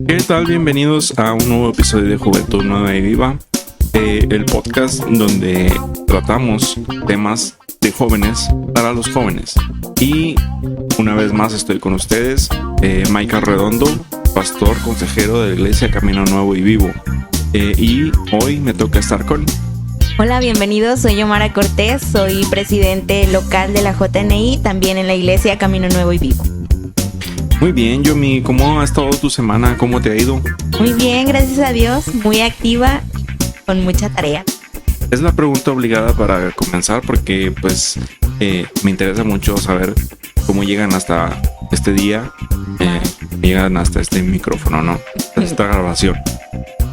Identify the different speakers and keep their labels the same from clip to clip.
Speaker 1: ¿Qué tal? Bienvenidos a un nuevo episodio de Juventud Nueva y Viva, el podcast donde tratamos temas de jóvenes para los jóvenes. Y una vez más estoy con ustedes, Michael Redondo, pastor consejero de la Iglesia Camino Nuevo y Vivo. Y hoy me toca estar con...
Speaker 2: Hola, bienvenidos, soy Yomara Cortés, soy presidente local de la JNI, también en la Iglesia Camino Nuevo y Vivo.
Speaker 1: Muy bien, Yomi, ¿cómo ha estado tu semana? ¿Cómo te ha ido?
Speaker 2: Muy bien, gracias a Dios, muy activa, con mucha tarea.
Speaker 1: Es la pregunta obligada para comenzar porque pues me interesa mucho saber cómo llegan hasta este día, llegan hasta este micrófono, ¿no? Esta grabación.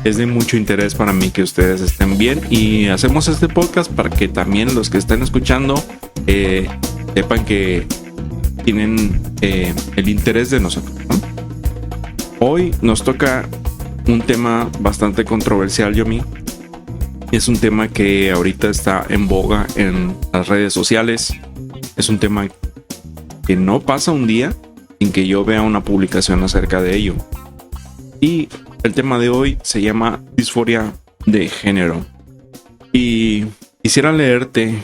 Speaker 1: Es de mucho interés para mí que ustedes estén bien y hacemos este podcast para que también los que estén escuchando sepan que tienen el interés de nosotros, ¿no? Hoy nos toca un tema bastante controversial, Yomi. Es un tema que ahorita está en boga en las redes sociales. Es un tema que no pasa un día sin que yo vea una publicación acerca de ello. Y el tema de hoy se llama disforia de género. Y quisiera leerte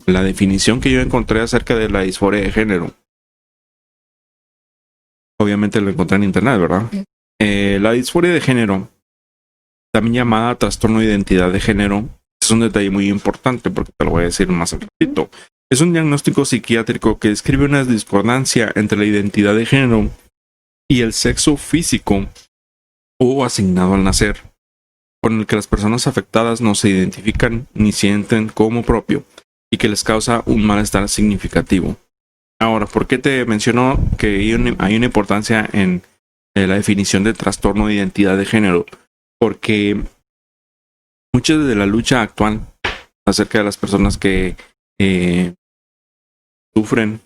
Speaker 1: la definición que yo encontré acerca de la disforia de género. Obviamente lo encontré en internet, ¿verdad? La disforia de género, también llamada trastorno de identidad de género, es un detalle muy importante porque te lo voy a decir más al ratito. Es un diagnóstico psiquiátrico que describe una discordancia entre la identidad de género y el sexo físico o asignado al nacer, con el que las personas afectadas no se identifican ni sienten como propio y que les causa un malestar significativo. Ahora, ¿por qué te menciono que hay una importancia en la definición de trastorno de identidad de género? Porque mucha de la lucha actual acerca de las personas que sufren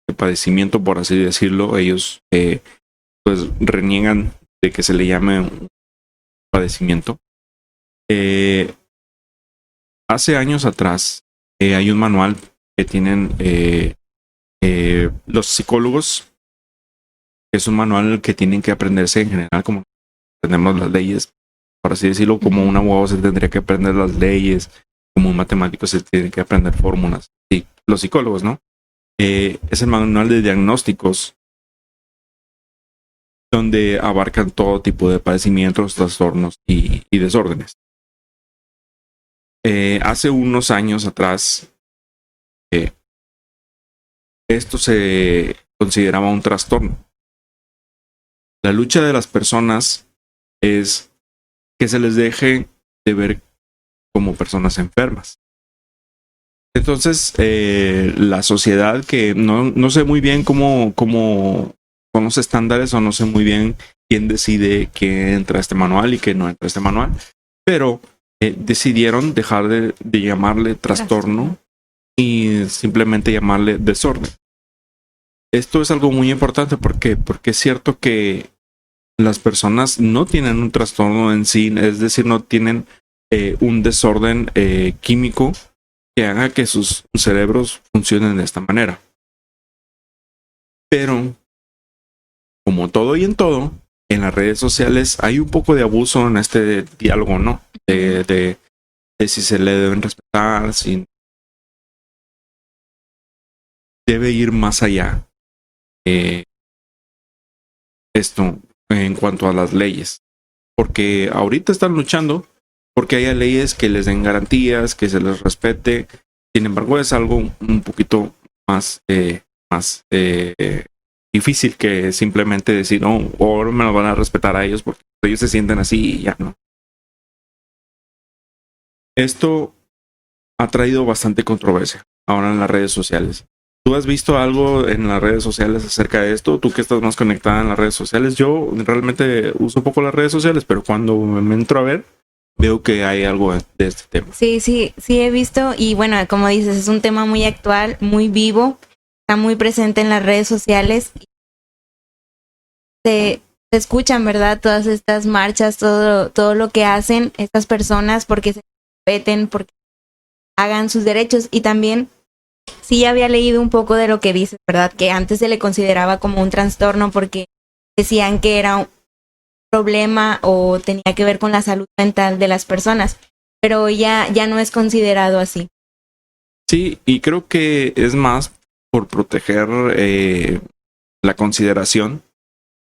Speaker 1: de padecimiento, por así decirlo, ellos pues reniegan de que se le llame un padecimiento. Hace años atrás hay un manual que tienen los psicólogos. Es un manual que tienen que aprenderse en general, como aprendemos las leyes, por así decirlo. Como un abogado se tendría que aprender las leyes, como un matemático se tiene que aprender fórmulas. Sí, los psicólogos, ¿no? Es el manual de diagnósticos donde abarcan todo tipo de padecimientos, trastornos y desórdenes. Hace unos años atrás, esto se consideraba un trastorno. La lucha de las personas es que se les deje de ver como personas enfermas. Entonces, la sociedad, que no sé muy bien cómo con los estándares, o no sé muy bien quién decide que entra a este manual y que no entra a este manual, pero decidieron dejar de llamarle trastorno y simplemente llamarle desorden. Esto es algo muy importante porque es cierto que las personas no tienen un trastorno en sí, es decir, no tienen un desorden químico que haga que sus cerebros funcionen de esta manera. Pero como todo y en todo, en las redes sociales hay un poco de abuso en este diálogo, ¿no? De si se le deben respetar, si debe ir más allá. Esto en cuanto a las leyes. Porque ahorita están luchando porque haya leyes que les den garantías, que se les respete. Sin embargo, es algo un poquito más difícil que simplemente decir, no, ahora me lo van a respetar a ellos porque ellos se sienten así y ya, ¿no? Esto ha traído bastante controversia ahora en las redes sociales. ¿Tú has visto algo en las redes sociales acerca de esto? Tú que estás más conectada en las redes sociales. Yo realmente uso poco las redes sociales, pero cuando me entro a ver, veo que hay algo de este tema.
Speaker 2: Sí he visto, y bueno, como dices, es un tema muy actual, muy vivo, está muy presente en las redes sociales. Se escuchan, ¿verdad? Todas estas marchas, todo lo que hacen estas personas porque se respeten, porque hagan sus derechos. Y también Sí, ya había leído un poco de lo que dices, ¿verdad? Que antes se le consideraba como un trastorno porque decían que era un problema o tenía que ver con la salud mental de las personas, pero ya no es considerado así.
Speaker 1: Sí, y creo que es más por proteger la consideración,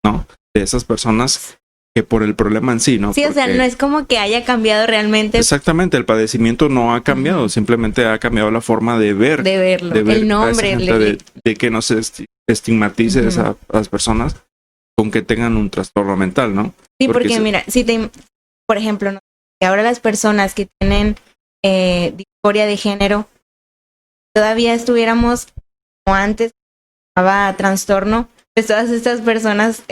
Speaker 1: ¿no? De esas personas que por el problema en sí, ¿no?
Speaker 2: Sí, o sea, no es como que haya cambiado realmente.
Speaker 1: Exactamente, el padecimiento no ha cambiado, simplemente ha cambiado la forma de ver.
Speaker 2: De verlo,
Speaker 1: de ver
Speaker 2: el nombre.
Speaker 1: de que no se estigmatice a las personas con que tengan un trastorno mental, ¿no?
Speaker 2: Sí, porque mira, por ejemplo, ¿no? Que ahora las personas que tienen disforia de género, todavía estuviéramos como antes, llamaba trastorno, pues todas estas personas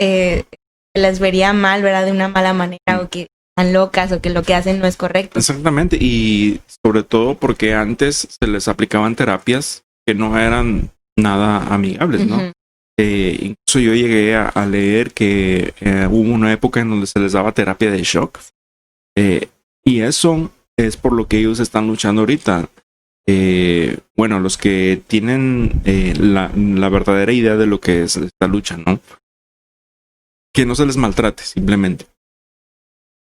Speaker 2: las vería mal, ¿verdad? De una mala manera, o que están locas, o que lo que hacen no es correcto.
Speaker 1: Exactamente, y sobre todo porque antes se les aplicaban terapias que no eran nada amigables, ¿no? Incluso yo llegué a leer que hubo una época en donde se les daba terapia de shock, y eso es por lo que ellos están luchando ahorita. Bueno, los que tienen la verdadera idea de lo que es esta lucha, ¿no? Que no se les maltrate, simplemente.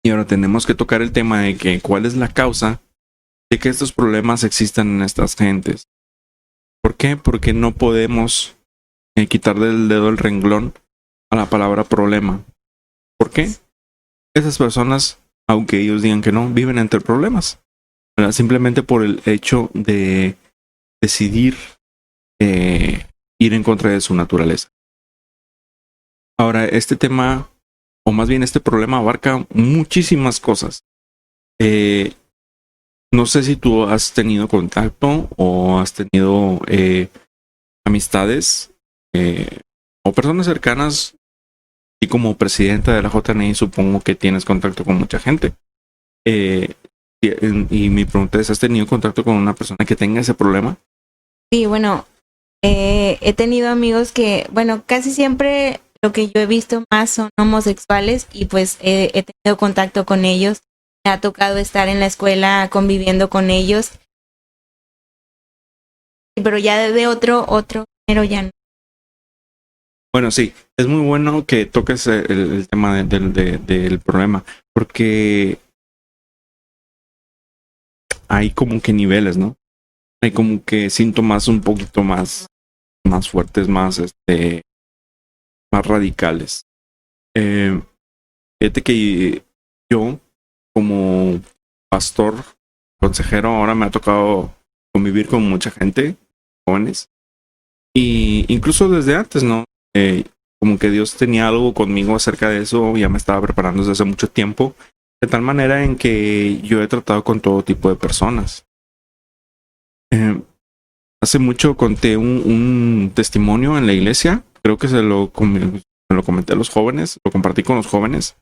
Speaker 1: Y ahora tenemos que tocar el tema de que cuál es la causa de que estos problemas existan en estas gentes. ¿Por qué? Porque no podemos quitar del dedo el renglón a la palabra problema. ¿Por qué? Esas personas, aunque ellos digan que no, viven entre problemas, ¿verdad? Simplemente por el hecho de decidir ir en contra de su naturaleza. Ahora, este tema, o más bien este problema, abarca muchísimas cosas. No sé si tú has tenido contacto o has tenido amistades o personas cercanas, y como presidenta de la JNI supongo que tienes contacto con mucha gente. Y mi pregunta es, ¿has tenido contacto con una persona que tenga ese problema?
Speaker 2: Sí, bueno, he tenido amigos que, bueno, casi siempre lo que yo he visto más son homosexuales y pues he tenido contacto con ellos. Me ha tocado estar en la escuela conviviendo con ellos, pero ya de otro género ya no.
Speaker 1: Bueno, sí, es muy bueno que toques el tema del problema, porque hay como que niveles, ¿no? Hay como que síntomas un poquito más fuertes, más radicales. Fíjate que yo, como pastor, consejero, ahora me ha tocado convivir con mucha gente, jóvenes, y incluso desde antes, ¿no? Como que Dios tenía algo conmigo acerca de eso, ya me estaba preparando desde hace mucho tiempo, de tal manera en que yo he tratado con todo tipo de personas. Hace mucho conté un testimonio en la iglesia, creo que se lo comenté a los jóvenes, lo compartí con los jóvenes,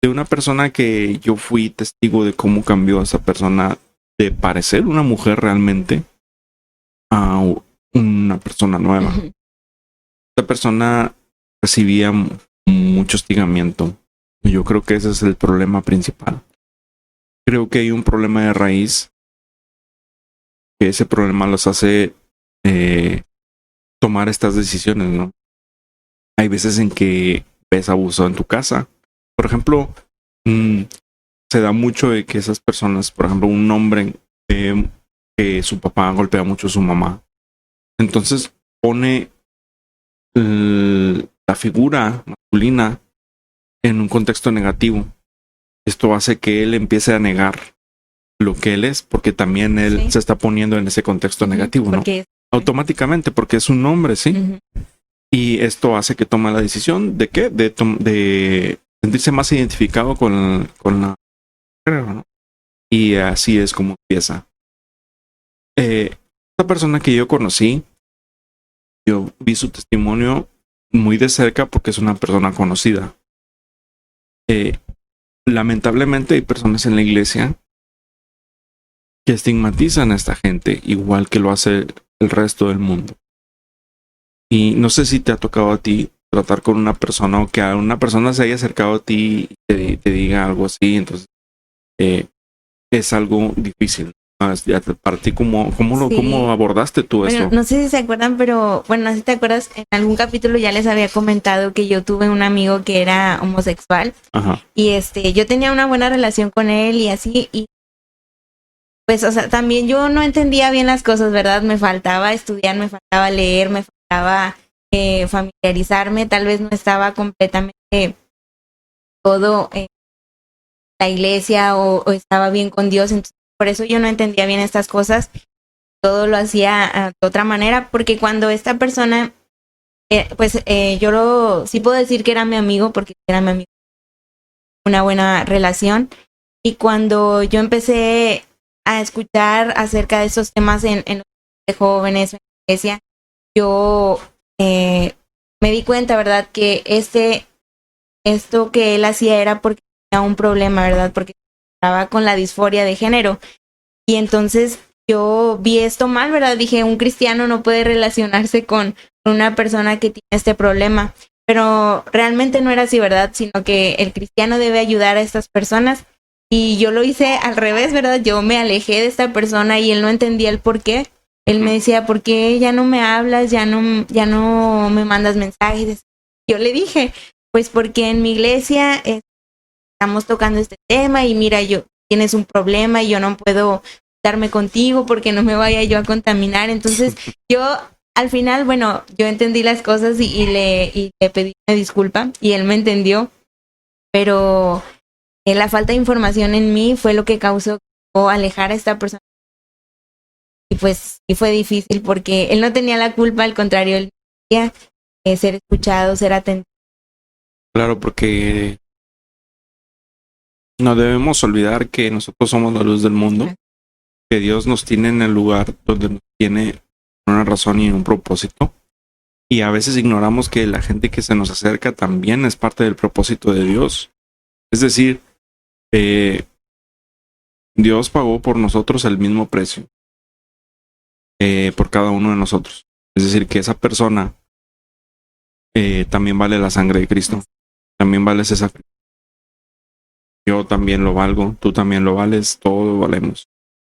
Speaker 1: de una persona que yo fui testigo de cómo cambió a esa persona de parecer una mujer realmente a una persona nueva. Esta persona recibía mucho hostigamiento. Yo creo que ese es el problema principal. Creo que hay un problema de raíz, que ese problema los hace tomar estas decisiones, ¿no? Hay veces en que ves abuso en tu casa. Por ejemplo, se da mucho de que esas personas, por ejemplo, un hombre que su papá golpea mucho a su mamá, entonces pone la figura masculina en un contexto negativo. Esto hace que él empiece a negar lo que él es, porque también él se está poniendo en ese contexto negativo, ¿no? Automáticamente, porque es un hombre, ¿sí? Y esto hace que tome la decisión de ¿qué? De sentirse más identificado con la mujer, ¿no? Y así es como empieza. Esta persona que yo conocí, yo vi su testimonio muy de cerca porque es una persona conocida. Lamentablemente hay personas en la iglesia que estigmatizan a esta gente igual que lo hace el resto del mundo. Y no sé si te ha tocado a ti tratar con una persona o que a una persona se haya acercado a ti y te diga algo así, entonces es algo difícil, Para ti, ¿cómo
Speaker 2: Sí.
Speaker 1: abordaste tú
Speaker 2: Bueno,
Speaker 1: esto?
Speaker 2: no sé si se acuerdan, pero bueno, no sé si te acuerdas, en algún capítulo ya les había comentado que yo tuve un amigo que era homosexual
Speaker 1: Ajá.
Speaker 2: y yo tenía una buena relación con él y así, y pues, o sea, también yo no entendía bien las cosas, ¿verdad? Me faltaba estudiar, me faltaba leer, me faltaba familiarizarme, tal vez no estaba completamente todo en la iglesia o estaba bien con Dios, entonces por eso yo no entendía bien estas cosas, todo lo hacía de otra manera, porque cuando esta persona, sí puedo decir que era mi amigo, porque era mi amigo, una buena relación, y cuando yo empecé a escuchar acerca de esos temas en los de jóvenes, en la iglesia, yo me di cuenta, ¿verdad? Que esto que él hacía era porque tenía un problema, ¿verdad? Porque estaba con la disforia de género. Y entonces yo vi esto mal, ¿verdad? Dije, un cristiano no puede relacionarse con una persona que tiene este problema. Pero realmente no era así, ¿verdad? Sino que el cristiano debe ayudar a estas personas. Y yo lo hice al revés, ¿verdad? Yo me alejé de esta persona y él no entendía el por qué. Él me decía, ¿por qué ya no me hablas? Ya no me mandas mensajes. Yo le dije, pues porque en mi iglesia estamos tocando este tema y mira, yo tienes un problema y yo no puedo darme contigo porque no me vaya yo a contaminar. Entonces yo al final, bueno, yo entendí las cosas y le pedí una disculpa y él me entendió, pero la falta de información en mí fue lo que causó alejar a esta persona. Y pues sí fue difícil porque él no tenía la culpa, al contrario, él quería ser escuchado, ser atendido.
Speaker 1: Claro, porque no debemos olvidar que nosotros somos la luz del mundo, que Dios nos tiene en el lugar donde nos tiene una razón y un propósito. Y a veces ignoramos que la gente que se nos acerca también es parte del propósito de Dios. Es decir, Dios pagó por nosotros el mismo precio, por cada uno de nosotros. Es decir, que esa persona también vale la sangre de Cristo, también vale ese sacrificio. Yo también lo valgo, tú también lo vales, todos lo valemos.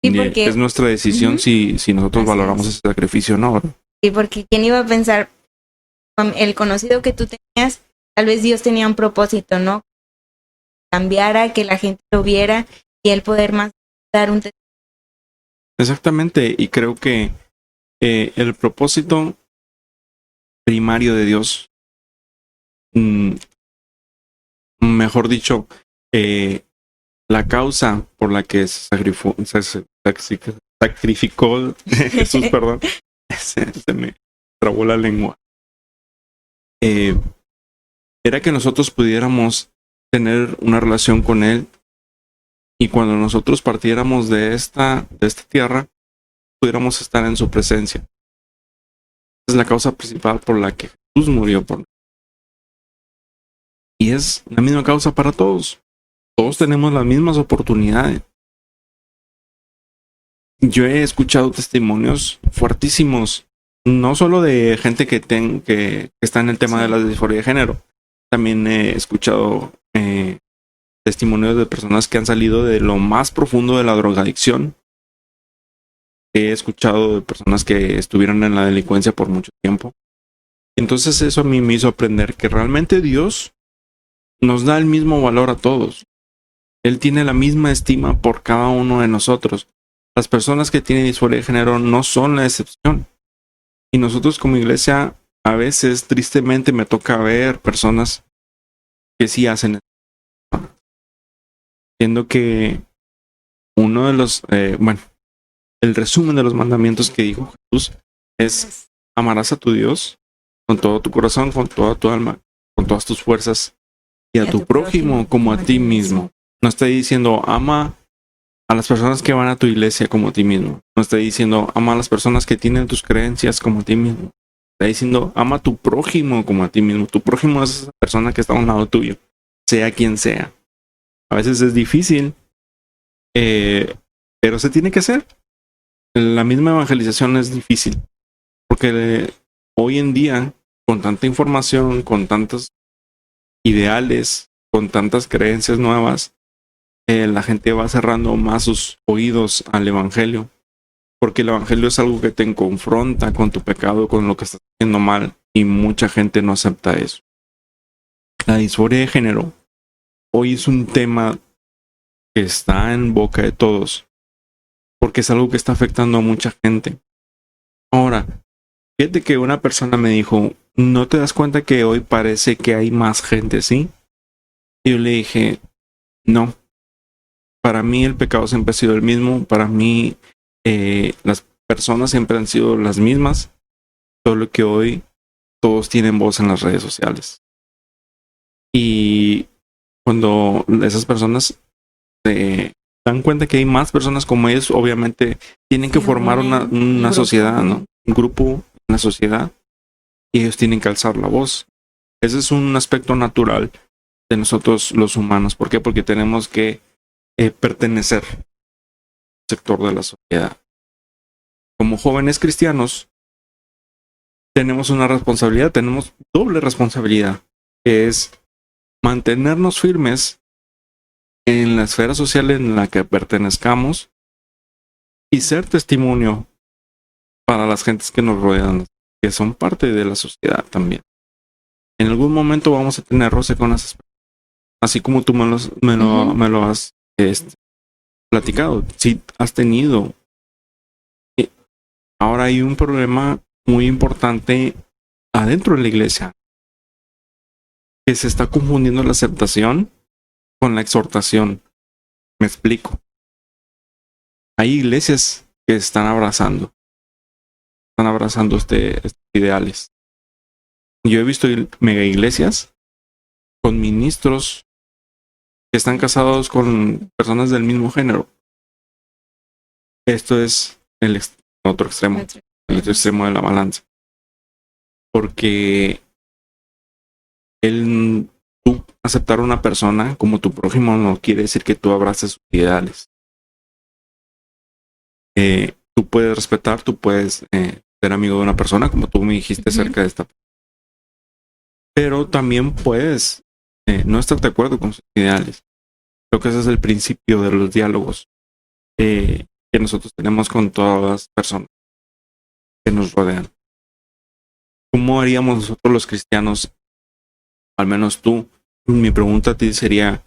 Speaker 2: Sí,
Speaker 1: Y
Speaker 2: porque
Speaker 1: es nuestra decisión si nosotros
Speaker 2: así
Speaker 1: valoramos
Speaker 2: es.
Speaker 1: ese sacrificio o no, ¿verdad?
Speaker 2: Sí, porque quién iba a pensar, el conocido que tú tenías, tal vez Dios tenía un propósito, ¿no? Cambiara, que la gente lo viera y él poder más dar un testimonio.
Speaker 1: Exactamente, y creo que el propósito primario de Dios, mejor dicho, la causa por la que sacrificó Jesús, perdón, se me trabó la lengua, era que nosotros pudiéramos tener una relación con Él y cuando nosotros partiéramos de esta tierra, pudiéramos estar en su presencia. Es la causa principal por la que Jesús murió por nosotros. Y es la misma causa para todos. Todos tenemos las mismas oportunidades. Yo he escuchado testimonios fuertísimos, no solo de gente que está en el tema de la disforia de género. También he escuchado testimonios de personas que han salido de lo más profundo de la drogadicción. He escuchado de personas que estuvieron en la delincuencia por mucho tiempo. Entonces eso a mí me hizo aprender que realmente Dios nos da el mismo valor a todos. Él tiene la misma estima por cada uno de nosotros. Las personas que tienen disforia de género no son la excepción. Y nosotros como iglesia, a veces, tristemente, me toca ver personas que sí hacen eso. Siendo que uno de los, el resumen de los mandamientos que dijo Jesús es: amarás a tu Dios con todo tu corazón, con toda tu alma, con todas tus fuerzas, y a tu prójimo como a ti mismo. No estoy diciendo ama a las personas que van a tu iglesia como a ti mismo. No estoy diciendo ama a las personas que tienen tus creencias como a ti mismo. Está diciendo ama a tu prójimo como a ti mismo. Tu prójimo es esa persona que está a un lado tuyo, sea quien sea. A veces es difícil, pero se tiene que hacer. La misma evangelización es difícil, porque hoy en día, con tanta información, con tantos ideales, con tantas creencias nuevas, la gente va cerrando más sus oídos al evangelio, porque el evangelio es algo que te confronta con tu pecado, con lo que estás haciendo mal, y mucha gente no acepta eso. La disforia de género hoy es un tema que está en boca de todos, porque es algo que está afectando a mucha gente. Ahora, fíjate que una persona me dijo, ¿no te das cuenta que hoy parece que hay más gente así? Y yo le dije, no. Para mí el pecado siempre ha sido el mismo. Para mí las personas siempre han sido las mismas. Solo que hoy todos tienen voz en las redes sociales. Y cuando esas personas se dan cuenta que hay más personas como ellos, obviamente tienen que formar una sociedad, ¿no? Un grupo en la sociedad. Y ellos tienen que alzar la voz. Ese es un aspecto natural de nosotros los humanos. ¿Por qué? Porque tenemos que pertenecer al sector de la sociedad. Como jóvenes cristianos, tenemos una responsabilidad, tenemos doble responsabilidad, que es mantenernos firmes en la esfera social en la que pertenezcamos y ser testimonio para las gentes que nos rodean, que son parte de la sociedad también. En algún momento vamos a tener roce con las personas, así como tú me lo has platicado. Sí, has tenido. Ahora hay un problema muy importante adentro de la iglesia, que se está confundiendo la aceptación con la exhortación. Me explico. Hay iglesias que están abrazando estos ideales. Yo he visto mega iglesias con ministros que están casados con personas del mismo género. Esto es el otro extremo, el otro extremo de la balanza. Porque tú aceptar a una persona como tu prójimo no quiere decir que tú abraces sus ideales. Tú puedes respetar, tú puedes ser amigo de una persona, como tú me dijiste acerca de esta. Pero también puedes no estar de acuerdo con sus ideales. Creo que ese es el principio de los diálogos que nosotros tenemos con todas las personas que nos rodean. ¿Cómo haríamos nosotros los cristianos? Al menos tú. Mi pregunta a ti sería,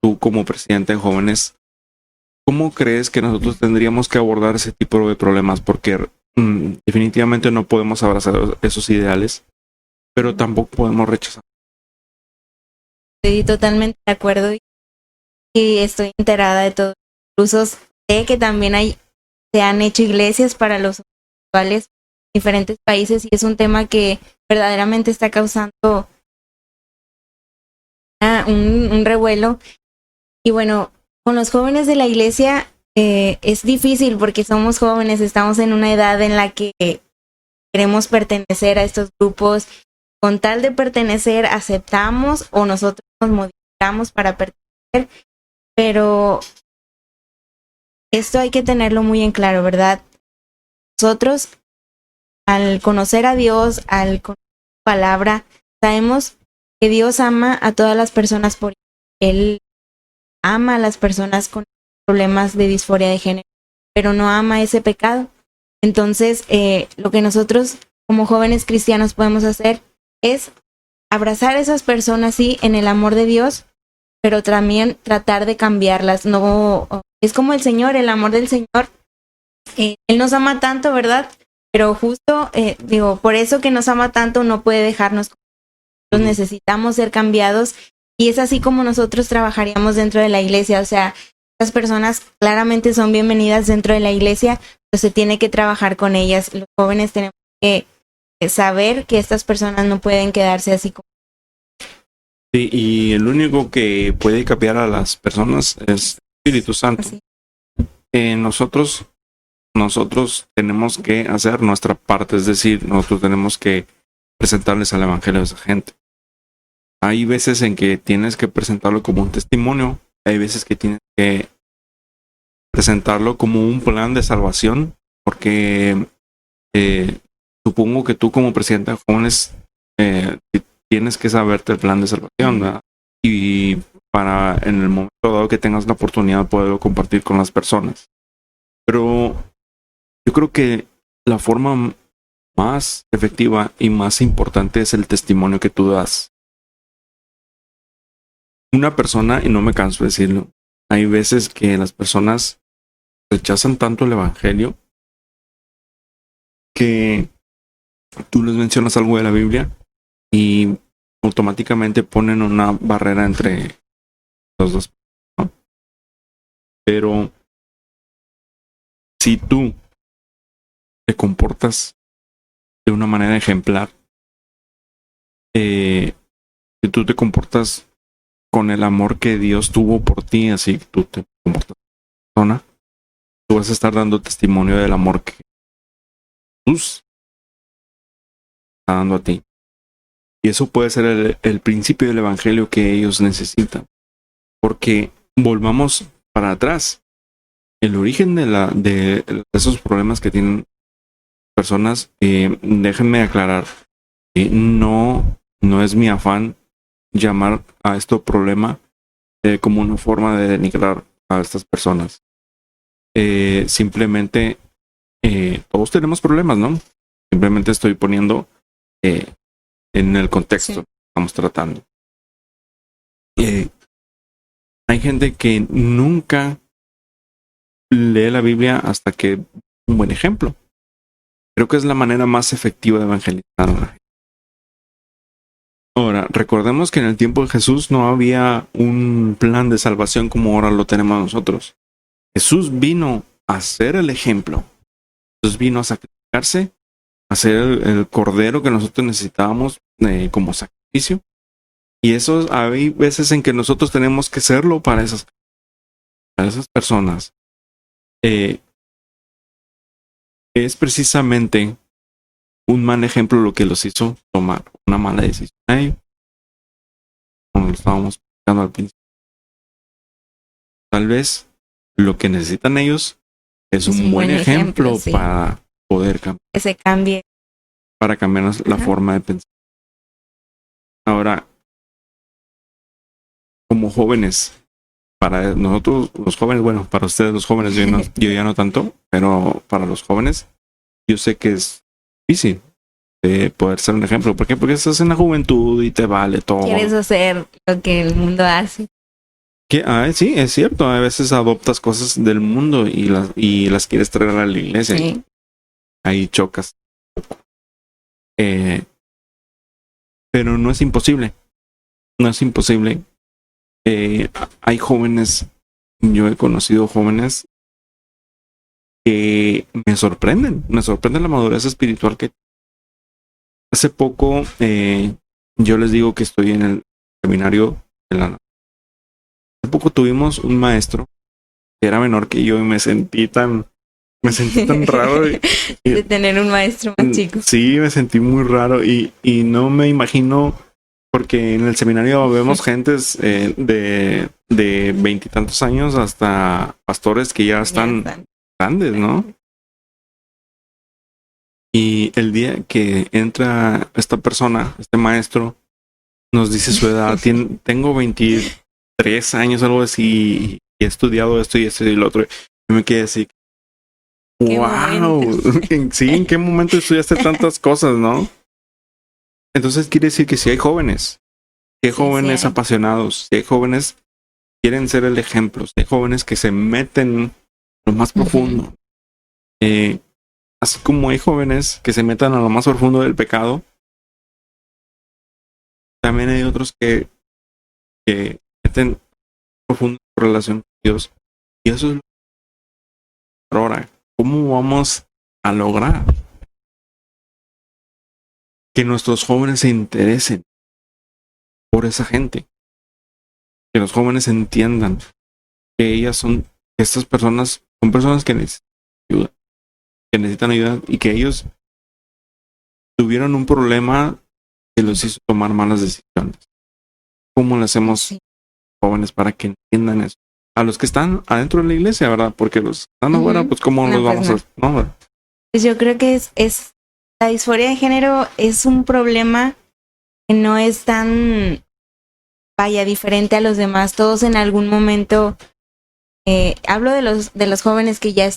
Speaker 1: tú como presidente de jóvenes, ¿cómo crees que nosotros tendríamos que abordar ese tipo de problemas? Porque definitivamente no podemos abrazar esos ideales, pero tampoco podemos rechazar.
Speaker 2: Estoy totalmente de acuerdo y estoy enterada de todo. Incluso sé que también se han hecho iglesias para los homosexuales en diferentes países y es un tema que verdaderamente está causando un revuelo. Y bueno, con los jóvenes de la iglesia es difícil porque somos jóvenes, estamos en una edad en la que queremos pertenecer a estos grupos. Con tal de pertenecer, aceptamos o nosotros nos modificamos para pertenecer, pero esto hay que tenerlo muy en claro, ¿verdad? Nosotros, al conocer a Dios, al conocer su palabra, sabemos que Dios ama a todas las personas por Él ama a las personas con problemas de disforia de género, pero no ama ese pecado. Entonces, lo que nosotros como jóvenes cristianos podemos hacer es abrazar a esas personas, sí, en el amor de Dios, pero también tratar de cambiarlas. No, es como el Señor, el amor del Señor. Él nos ama tanto, ¿verdad? Pero justo, por eso que nos ama tanto, no puede dejarnos. Nosotros necesitamos ser cambiados y es así como nosotros trabajaríamos dentro de la iglesia. O sea, las personas claramente son bienvenidas dentro de la iglesia, pero se tiene que trabajar con ellas. Los jóvenes tenemos que saber que estas personas no pueden quedarse así como.
Speaker 1: Sí, y el único que puede cambiar a las personas es el Espíritu Santo. Nosotros tenemos que hacer nuestra parte, es decir, nosotros tenemos que presentarles al evangelio a esa gente. Hay veces en que tienes que presentarlo como un testimonio, hay veces que tienes que presentarlo como un plan de salvación, porque supongo que tú como presidente de jóvenes tienes que saberte el plan de salvación, ¿verdad? Y para en el momento dado que tengas la oportunidad de poderlo compartir con las personas. Pero yo creo que la forma más efectiva y más importante es el testimonio que tú das. Una persona, y no me canso de decirlo, hay veces que las personas rechazan tanto el evangelio que tú les mencionas algo de la Biblia y automáticamente ponen una barrera entre los dos, ¿no? Pero si tú te comportas de una manera ejemplar, si tú te comportas con el amor que Dios tuvo por ti, así que tú te comportas como persona, tú vas a estar dando testimonio del amor que Jesús está dando a ti. Y eso puede ser el principio del evangelio que ellos necesitan. Porque volvamos para atrás. El origen de esos problemas que tienen personas, déjenme aclarar, no es mi afán llamar a este problema como una forma de denigrar a estas personas. Simplemente todos tenemos problemas, ¿no? Simplemente estoy poniendo en el contexto que estamos tratando. Hay gente que nunca lee la Biblia hasta que un buen ejemplo. Creo que es la manera más efectiva de evangelizar. Ahora, recordemos que en el tiempo de Jesús no había un plan de salvación como ahora lo tenemos nosotros. Jesús vino a ser el ejemplo. Jesús vino a sacrificarse, a ser el cordero que nosotros necesitábamos como sacrificio. Y eso hay veces en que nosotros tenemos que serlo para esas personas. Es precisamente un mal ejemplo lo que los hizo tomar una mala decisión. Como lo estábamos explicando al principio. Tal vez lo que necesitan ellos es un buen ejemplo sí, para poder cambiar.
Speaker 2: Ese cambie.
Speaker 1: Para cambiar la forma de pensar. Ahora, como jóvenes, para nosotros los jóvenes, bueno, para ustedes los jóvenes, yo ya no tanto, pero para los jóvenes, yo sé que es difícil de poder ser un ejemplo. ¿Por qué? Porque estás en la juventud y te vale todo.
Speaker 2: Quieres hacer lo que el mundo hace.
Speaker 1: Sí, es cierto. A veces adoptas cosas del mundo y las quieres traer a la iglesia. Sí. Ahí chocas. Pero no es imposible. No es imposible. Hay jóvenes, yo he conocido jóvenes que me sorprende la madurez espiritual que hace poco yo les digo que estoy en el seminario de la... Hace poco tuvimos un maestro que era menor que yo y me sentí tan raro
Speaker 2: de tener un maestro más chico.
Speaker 1: Sí, me sentí muy raro y no me imagino, porque en el seminario vemos gentes de 20 y tantos años hasta pastores que ya están grandes, ¿no? Y el día que entra esta persona, este maestro, nos dice su edad. Tengo 23 años, algo así, y he estudiado esto y lo otro. Y me quedé así. ¡Wow! Sí, ¿en qué momento estudiaste tantas cosas, no? Entonces quiere decir que si hay jóvenes, si hay jóvenes apasionados, si hay jóvenes que quieren ser el ejemplo, si hay jóvenes que se meten en lo más profundo. Así como hay jóvenes que se metan a lo más profundo del pecado, también hay otros que meten profundo en relación con Dios. Y eso es lo que ahora, ¿cómo vamos a lograr que nuestros jóvenes se interesen por esa gente? Que los jóvenes entiendan que estas personas son personas que necesitan ayuda y que ellos tuvieron un problema que los hizo tomar malas decisiones. ¿Cómo le hacemos jóvenes para que entiendan eso? A los que están adentro de la iglesia, ¿verdad? Porque los que están afuera, pues ¿cómo los vamos a...? No,
Speaker 2: pues yo creo que es la disforia de género es un problema que no es tan vaya, diferente a los demás. Todos en algún momento, hablo de los jóvenes que ya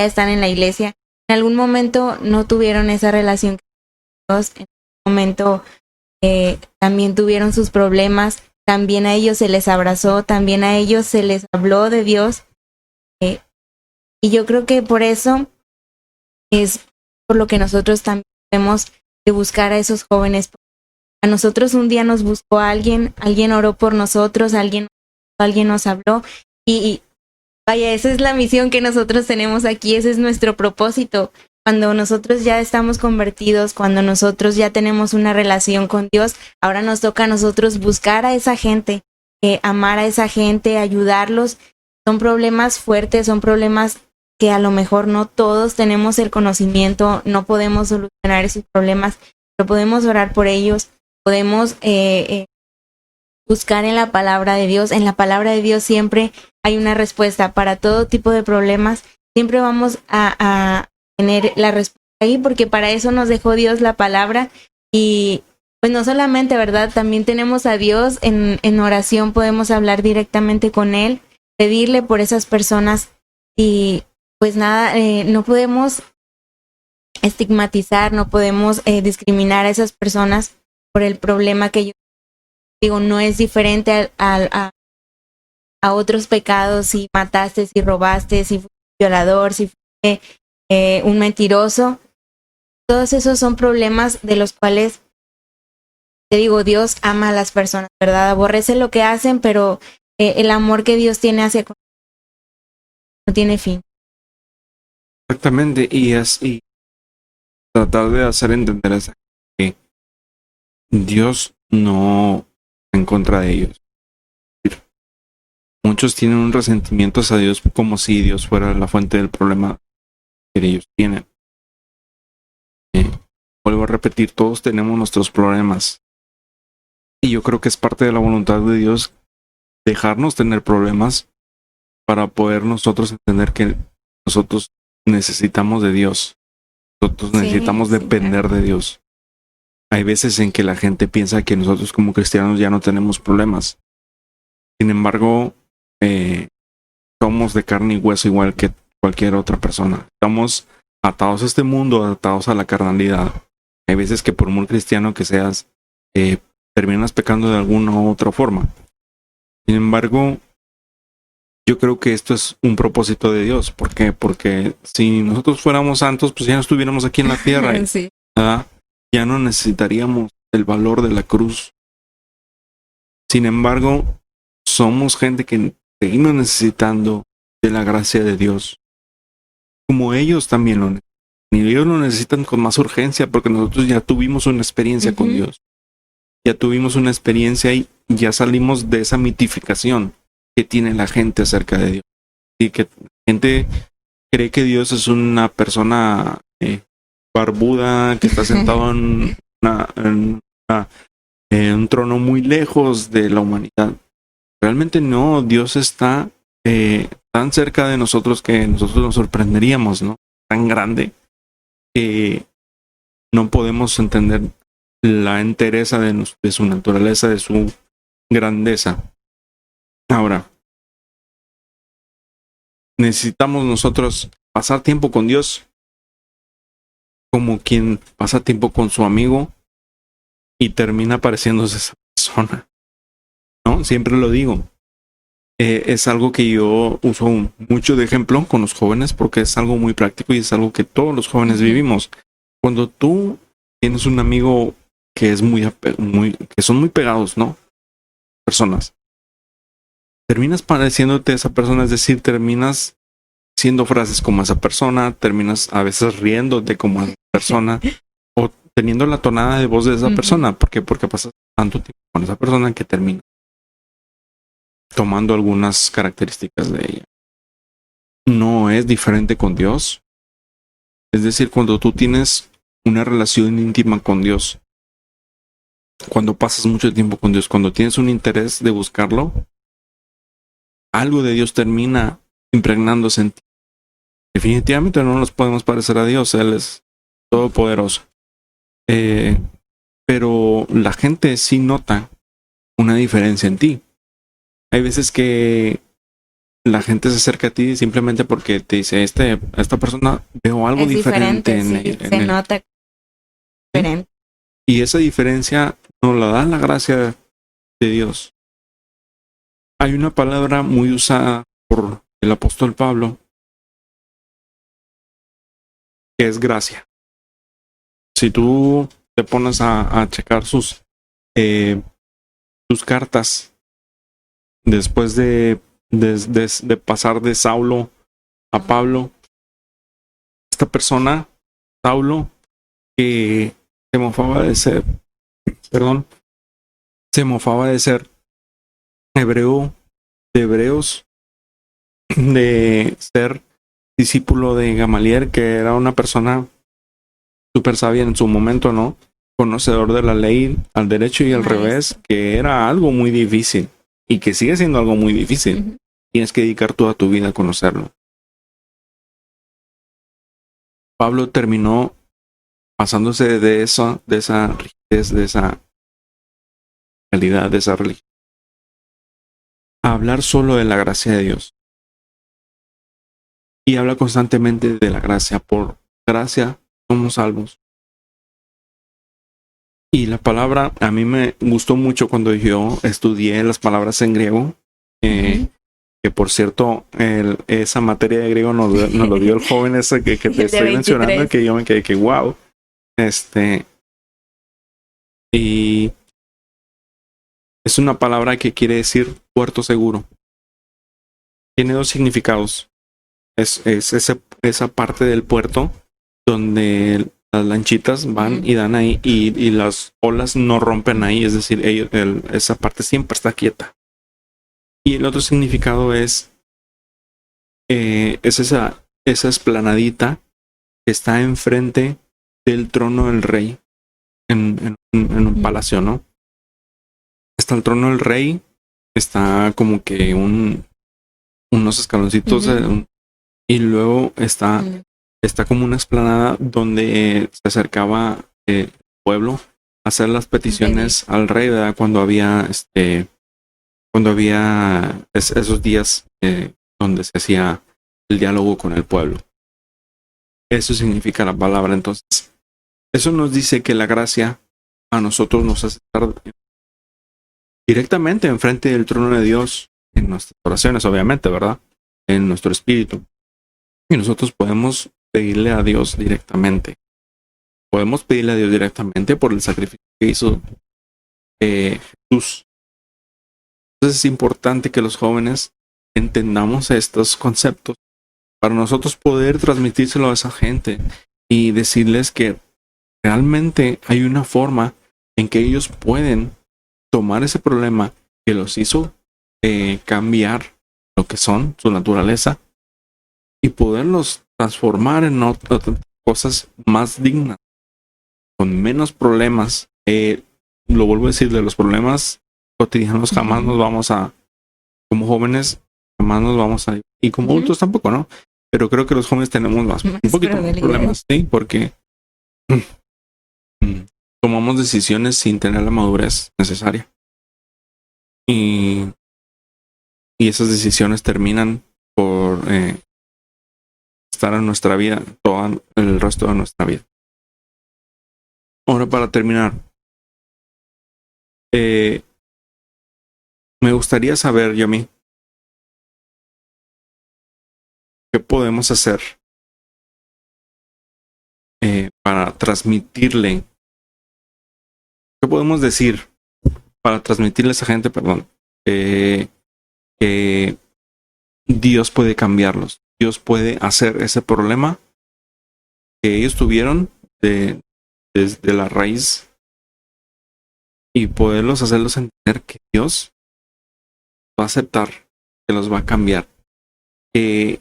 Speaker 2: están en la iglesia, en algún momento no tuvieron esa relación con Dios, en algún momento también tuvieron sus problemas, también a ellos se les abrazó, también a ellos se les habló de Dios. Y yo creo que por eso es por lo que nosotros también debemos de buscar a esos jóvenes. A nosotros un día nos buscó alguien oró por nosotros, alguien nos habló y vaya, esa es la misión que nosotros tenemos aquí, ese es nuestro propósito. Cuando nosotros ya estamos convertidos, cuando nosotros ya tenemos una relación con Dios, ahora nos toca a nosotros buscar a esa gente, amar a esa gente, ayudarlos. Son problemas fuertes, son problemas que a lo mejor no todos tenemos el conocimiento, no podemos solucionar esos problemas, pero podemos orar por ellos, podemos buscar en la palabra de Dios. En la palabra de Dios siempre hay una respuesta para todo tipo de problemas. Siempre vamos a tener la respuesta ahí, porque para eso nos dejó Dios la palabra. Y pues no solamente, ¿verdad? También tenemos a Dios en oración, podemos hablar directamente con Él, pedirle por esas personas. Y pues nada, no podemos estigmatizar, no podemos discriminar a esas personas por el problema que yo digo, no es diferente a otros pecados. Si mataste, si robaste, si fuiste violador, si fuiste un mentiroso, todos esos son problemas de los cuales, te digo, Dios ama a las personas, ¿verdad? Aborrece lo que hacen, pero el amor que Dios tiene hacia no tiene fin.
Speaker 1: Exactamente, y tratar de hacer entender a esa gente que Dios no está en contra de ellos. Muchos tienen un resentimiento hacia Dios como si Dios fuera la fuente del problema que ellos tienen. Vuelvo a repetir, todos tenemos nuestros problemas. Y yo creo que es parte de la voluntad de Dios dejarnos tener problemas para poder nosotros entender que nosotros necesitamos de Dios. Nosotros necesitamos depender de Dios. Hay veces en que la gente piensa que nosotros como cristianos ya no tenemos problemas. Sin embargo, somos de carne y hueso igual que cualquier otra persona. Estamos atados a este mundo, atados a la carnalidad. Hay veces que por muy cristiano que seas, terminas pecando de alguna u otra forma. Sin embargo, yo creo que esto es un propósito de Dios. ¿Por qué? Porque si nosotros fuéramos santos, pues ya no estuviéramos aquí en la tierra.
Speaker 2: Sí.
Speaker 1: ¿Verdad? Ya no necesitaríamos el valor de la cruz. Sin embargo, somos gente que seguimos necesitando de la gracia de Dios. Como ellos también lo necesitan. Y ellos lo necesitan con más urgencia porque nosotros ya tuvimos una experiencia con Dios. Ya tuvimos una experiencia y ya salimos de esa mitificación que tiene la gente acerca de Dios. Y que la gente cree que Dios es una persona barbuda que está sentado en un trono muy lejos de la humanidad. Realmente no, Dios está tan cerca de nosotros que nosotros nos sorprenderíamos, ¿no? Tan grande que no podemos entender la entereza de su naturaleza, de su grandeza. Ahora, necesitamos nosotros pasar tiempo con Dios como quien pasa tiempo con su amigo y termina pareciéndose a esa persona, ¿no? Siempre lo digo. Es algo que yo uso mucho de ejemplo con los jóvenes porque es algo muy práctico y es algo que todos los jóvenes vivimos. Cuando tú tienes un amigo que es que son muy pegados, ¿no? Personas. Terminas pareciéndote a esa persona, es decir, terminas haciendo frases como esa persona, terminas a veces riéndote como esa persona o teniendo la tonada de voz de esa persona. ¿Por qué? Porque pasas tanto tiempo con esa persona que termina tomando algunas características de ella. No es diferente con Dios. Es decir, cuando tú tienes una relación íntima con Dios, cuando pasas mucho tiempo con Dios, cuando tienes un interés de buscarlo, algo de Dios termina impregnándose en ti. Definitivamente no nos podemos parecer a Dios, Él es todopoderoso. Pero la gente sí nota una diferencia en ti. Hay veces que la gente se acerca a ti simplemente porque te dice, esta persona veo algo
Speaker 2: Es
Speaker 1: diferente en
Speaker 2: sí,
Speaker 1: él.
Speaker 2: se nota diferente.
Speaker 1: Y esa diferencia nos la da la gracia de Dios. Hay una palabra muy usada por el apóstol Pablo que es gracia. Si tú te pones a checar sus cartas después de pasar de Saulo a Pablo, esta persona, Saulo, que se mofaba de ser hebreo, de hebreos, de ser discípulo de Gamaliel, que era una persona súper sabia en su momento, ¿no? Conocedor de la ley al derecho y al revés, que era algo muy difícil y que sigue siendo algo muy difícil. Tienes que dedicar toda tu vida a conocerlo. Pablo terminó pasándose de esa rigidez, de esa realidad, de esa religión, a hablar solo de la gracia de Dios. Y habla constantemente de la gracia. Por gracia somos salvos. Y la palabra, a mí me gustó mucho cuando yo estudié las palabras en griego, que por cierto, esa materia de griego nos lo dio el joven ese que te estoy mencionando, que yo me quedé que wow. Y es una palabra que quiere decir puerto seguro. Tiene dos significados. Es esa parte del puerto donde las lanchitas van y dan ahí y las olas no rompen ahí, es decir, esa parte siempre está quieta. Y el otro significado es esa esplanadita que está enfrente del trono del rey en un palacio, ¿no? Está el trono del rey, está como que unos escaloncitos y luego está como una explanada donde se acercaba el pueblo a hacer las peticiones al rey, ¿verdad? Cuando había esos días donde se hacía el diálogo con el pueblo. Eso significa la palabra. Entonces, eso nos dice que la gracia a nosotros nos hace estar directamente enfrente del trono de Dios en nuestras oraciones, obviamente, ¿verdad? En nuestro espíritu. Y nosotros podemos pedirle a Dios directamente. Podemos pedirle a Dios directamente por el sacrificio que hizo Jesús. Entonces es importante que los jóvenes entendamos estos conceptos para nosotros poder transmitírselo a esa gente y decirles que realmente hay una forma en que ellos pueden tomar ese problema que los hizo cambiar lo que son, su naturaleza, y poderlos transformar en otras cosas más dignas, con menos problemas. Lo vuelvo a decir, de los problemas cotidianos jamás nos vamos a, como jóvenes, jamás nos vamos a, y como adultos tampoco, ¿no? Pero creo que los jóvenes tenemos un poquito más problemas, ¿sí? Porque tomamos decisiones sin tener la madurez necesaria. Y esas decisiones terminan por estar en nuestra vida todo el resto de nuestra vida. Ahora, para terminar, me gustaría saber, Yomi, ¿qué podemos hacer para transmitirle? ¿Qué podemos decir para transmitirle a esa gente, que Dios puede cambiarlos? Dios puede hacer ese problema que ellos tuvieron desde la raíz y hacerlos entender que Dios va a aceptar, que los va a cambiar, que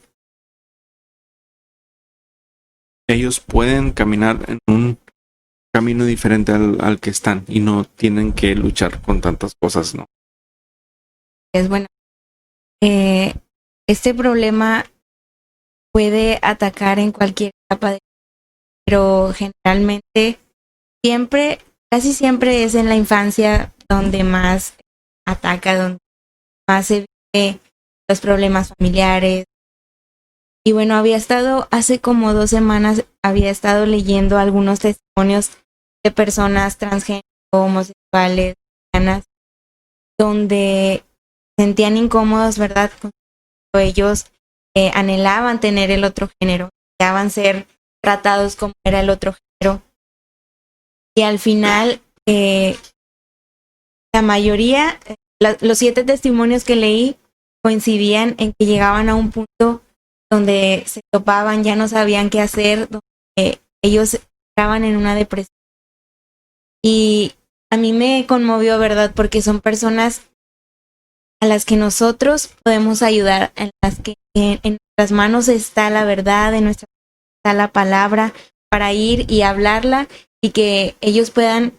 Speaker 1: ellos pueden caminar en un camino diferente al que están y no tienen que luchar con tantas cosas, ¿no?
Speaker 2: Es bueno. Este problema puede atacar en cualquier etapa pero generalmente casi siempre es en la infancia donde más ataca, donde más se vive los problemas familiares. Y bueno, había estado hace como 2 semanas, había estado leyendo algunos testimonios de personas transgénero, homosexuales, lesbianas, donde sentían incómodos, ¿verdad? Ellos anhelaban tener el otro género, deseaban ser tratados como era el otro género. Y al final, la mayoría, los 7 testimonios que leí coincidían en que llegaban a un punto donde se topaban, ya no sabían qué hacer, donde ellos entraban en una depresión. Y a mí me conmovió, ¿verdad? Porque son personas a las que nosotros podemos ayudar, en las que en nuestras manos está la verdad, en nuestras manos está la palabra, para ir y hablarla y que ellos puedan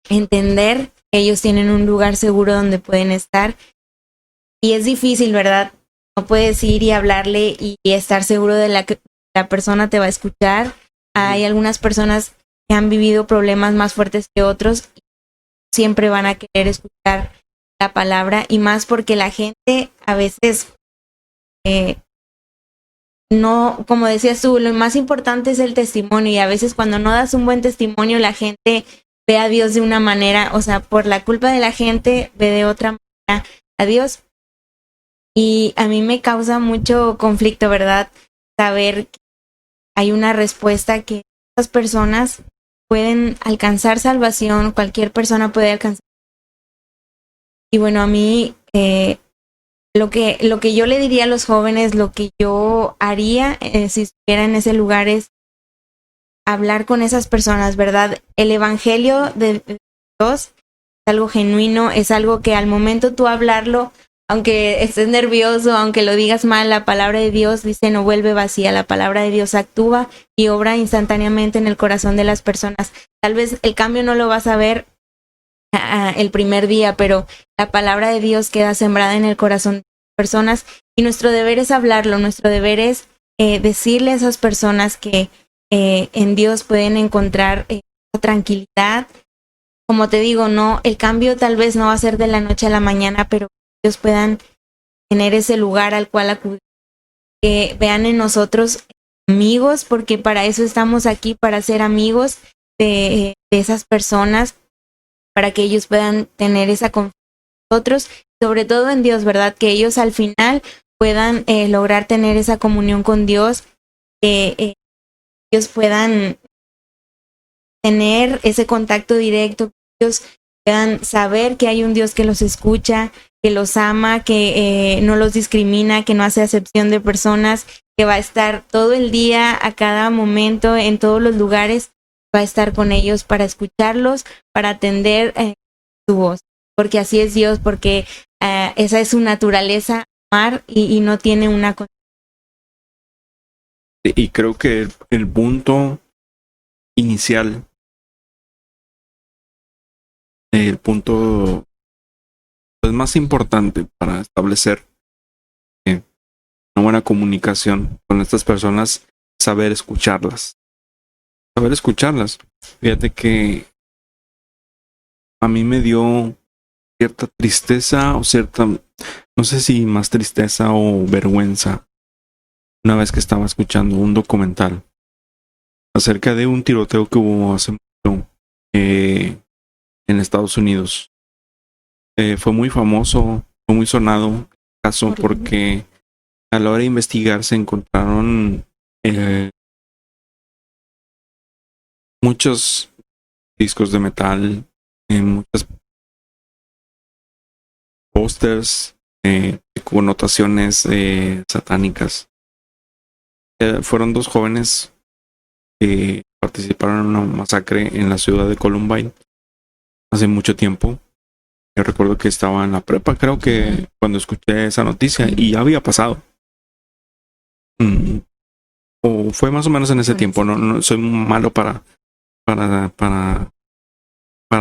Speaker 2: entender que ellos tienen un lugar seguro donde pueden estar. Y es difícil, ¿verdad? No puedes ir y hablarle y estar seguro de que la persona te va a escuchar. Hay algunas personas que han vivido problemas más fuertes que otros y siempre van a querer escuchar la palabra, y más porque la gente a veces no, como decías tú, lo más importante es el testimonio, y a veces cuando no das un buen testimonio la gente ve a Dios de una manera, o sea, por la culpa de la gente ve de otra manera a Dios. Y a mí me causa mucho conflicto, ¿verdad? Saber que hay una respuesta, que estas personas pueden alcanzar salvación, cualquier persona puede alcanzar. Y bueno, a mí lo que yo le diría a los jóvenes, lo que yo haría si estuviera en ese lugar, es hablar con esas personas, ¿verdad? El evangelio de Dios es algo genuino, es algo que al momento tú hablarlo, aunque estés nervioso, aunque lo digas mal, la palabra de Dios dice no vuelve vacía, la palabra de Dios actúa y obra instantáneamente en el corazón de las personas. Tal vez el cambio no lo vas a ver el primer día, pero la palabra de Dios queda sembrada en el corazón de las personas, y nuestro deber es hablarlo, nuestro deber es decirle a esas personas que en Dios pueden encontrar tranquilidad. Como te digo, no, el cambio tal vez no va a ser de la noche a la mañana, pero que ellos puedan tener ese lugar al cual acudir, que vean en nosotros amigos, porque para eso estamos aquí, para ser amigos de esas personas, para que ellos puedan tener esa confianza en nosotros, sobre todo en Dios, ¿verdad? Que ellos al final puedan lograr tener esa comunión con Dios, que ellos puedan tener ese contacto directo, que ellos puedan saber que hay un Dios que los escucha, que los ama, que no los discrimina, que no hace acepción de personas, que va a estar todo el día, a cada momento, en todos los lugares, va a estar con ellos para escucharlos, para atender su voz, porque así es Dios, porque esa es su naturaleza, amar, y no tiene una...
Speaker 1: Y creo que el punto inicial, el punto pues, más importante para establecer una buena comunicación con estas personas, saber escucharlas. Saber escucharlas. Fíjate que a mí me dio cierta tristeza o cierta, no sé si más tristeza o vergüenza, una vez que estaba escuchando un documental acerca de un tiroteo que hubo hace mucho en Estados Unidos. Fue muy famoso, fue muy sonado el caso porque a la hora de investigar se encontraron muchos discos de metal, muchas pósters de connotaciones satánicas. Fueron 2 jóvenes que participaron en una masacre en la ciudad de Columbine hace mucho tiempo. Yo recuerdo que estaba en la prepa, creo que cuando escuché esa noticia, y ya había pasado. O fue más o menos en ese tiempo. No soy malo para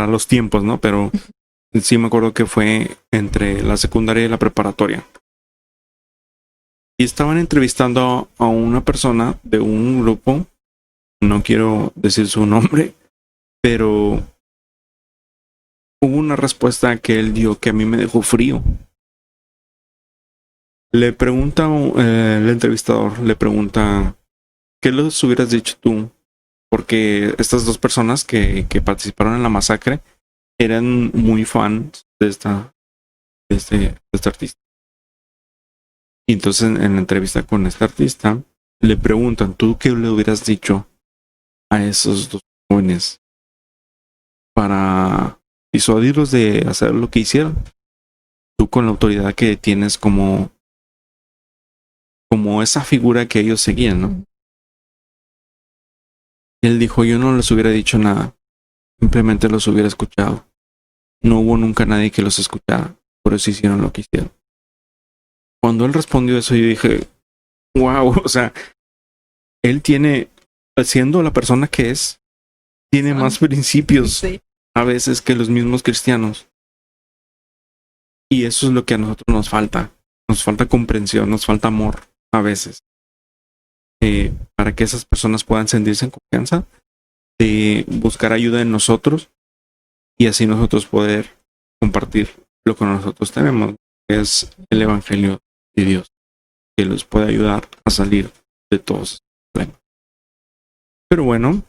Speaker 1: los tiempos, ¿no? Pero sí me acuerdo que fue entre la secundaria y la preparatoria. Y estaban entrevistando a una persona de un grupo, no quiero decir su nombre, pero hubo una respuesta que él dio que a mí me dejó frío. Le pregunta, el entrevistador le pregunta, ¿qué les hubieras dicho tú? Porque estas dos personas que participaron en la masacre eran muy fans de este artista. Y entonces en la entrevista con este artista le preguntan, ¿tú qué le hubieras dicho a esos dos jóvenes para disuadirlos de hacer lo que hicieron? Tú con la autoridad que tienes como esa figura que ellos seguían, ¿no? Él dijo, yo no les hubiera dicho nada, simplemente los hubiera escuchado. No hubo nunca nadie que los escuchara, por eso hicieron lo que hicieron. Cuando él respondió eso, yo dije, wow, o sea, él tiene, siendo la persona que es, tiene más principios a veces que los mismos cristianos. Y eso es lo que a nosotros nos falta. Nos falta comprensión, nos falta amor a veces. Para que esas personas puedan sentirse en confianza de buscar ayuda en nosotros y así nosotros poder compartir lo que nosotros tenemos, que es el Evangelio de Dios, que los puede ayudar a salir de todos estos problemas. Pero bueno,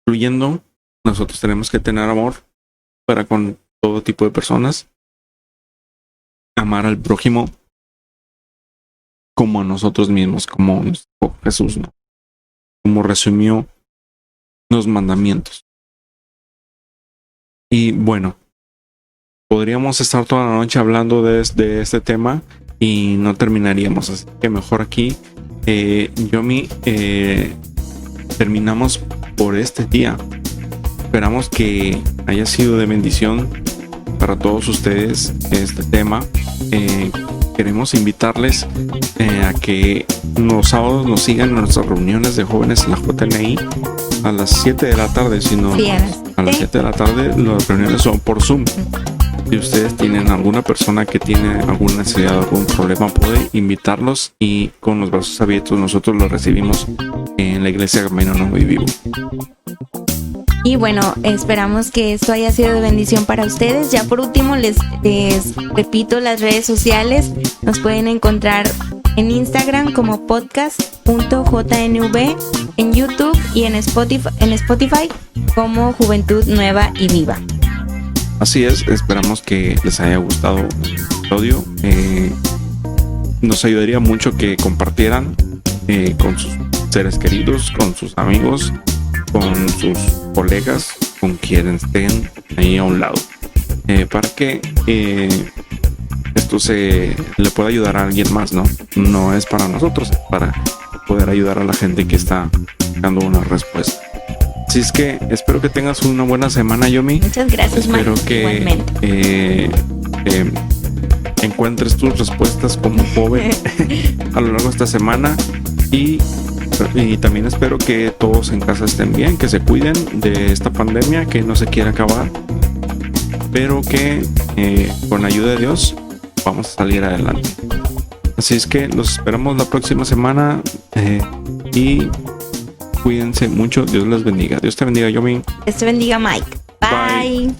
Speaker 1: incluyendo, nosotros tenemos que tener amor para con todo tipo de personas, amar al prójimo como a nosotros mismos, como nuestro Jesús, ¿no? Como resumió los mandamientos. Y bueno, podríamos estar toda la noche hablando de este tema y no terminaríamos, así que mejor aquí, Yomi, terminamos por este día. Esperamos que haya sido de bendición para todos ustedes este tema. Queremos invitarles a que los sábados nos sigan en nuestras reuniones de jóvenes en la JNI a las 7 de la tarde. Si no,
Speaker 2: sí,
Speaker 1: a las 7 de la tarde las reuniones son por Zoom. Si ustedes tienen alguna persona que tiene alguna necesidad o algún problema, puede invitarlos y con los brazos abiertos nosotros los recibimos en la iglesia Camino Nuevo y Vivo.
Speaker 2: Y bueno, esperamos que esto haya sido de bendición para ustedes. Ya por último les repito las redes sociales. Nos pueden encontrar en Instagram como podcast.jnv, en YouTube y en Spotify como Juventud Nueva y Viva.
Speaker 1: Así es, esperamos que les haya gustado el episodio. Nos ayudaría mucho que compartieran con sus seres queridos, con sus amigos, con sus colegas, con quienes estén ahí a un lado, para que esto le pueda ayudar a alguien más, ¿no? No es para nosotros, es para poder ayudar a la gente que está buscando una respuesta. Así es que espero que tengas una buena semana, Yomi.
Speaker 2: Muchas gracias, Mike.
Speaker 1: Espero que encuentres tus respuestas como joven a lo largo de esta semana y también espero que todos en casa estén bien, que se cuiden de esta pandemia que no se quiere acabar, pero que con la ayuda de Dios vamos a salir adelante. Así es que los esperamos la próxima semana y cuídense mucho. Dios les bendiga. Dios te bendiga, Yomi.
Speaker 2: Dios te bendiga, Mike. Bye.